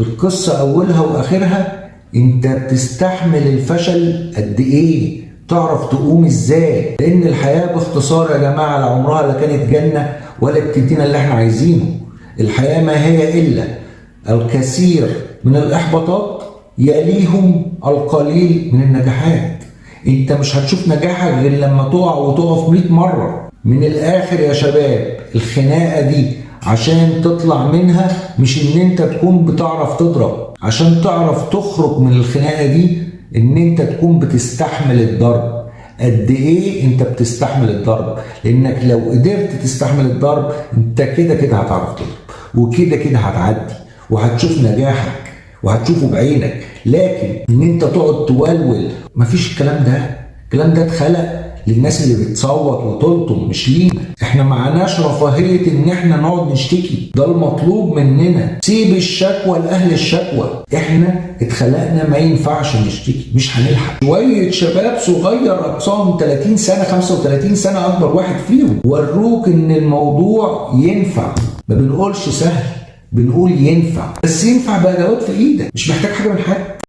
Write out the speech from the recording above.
القصة اولها واخرها انت بتستحمل الفشل قد ايه، تعرف تقوم ازاي. لان الحياة باختصار يا جماعة لا عمرها لا كانت جنة ولا بتدينا اللي احنا عايزينه. الحياة ما هي الا الكثير من الاحباطات يليهم القليل من النجاحات. انت مش هتشوف نجاحك غير لما تقع وتقف 100 مرة. من الاخر يا شباب، الخناقة دي عشان تطلع منها مش ان انت تكون بتعرف تضرب، عشان تعرف تخرج من الخناقة دي ان انت تكون بتستحمل الضرب. قد ايه انت بتستحمل الضرب، لانك لو قدرت تستحمل الضرب انت كده كده هتعرف تضرب، وكده كده هتعدي وهتشوف نجاحك وهتشوفه بعينك. لكن ان انت تقعد تولول، مفيش الكلام ده. الكلام ده اتخلق للناس اللي بتصوت وتلطم، مش لينا. احنا معناش رفاهية ان احنا نقعد نشتكي، ده المطلوب مننا. سيب الشكوى لاهل الشكوى، احنا اتخلقنا ما ينفعش نشتكي، مش هنلحق. شوية شباب صغير اقصاهم 30 سنة 35 سنة، اكبر واحد فيهم، وروك ان الموضوع ينفع. ما بنقولش سهل، بنقول ينفع، بس ينفع بأدوات في ايدك، مش محتاج حاجة من حد.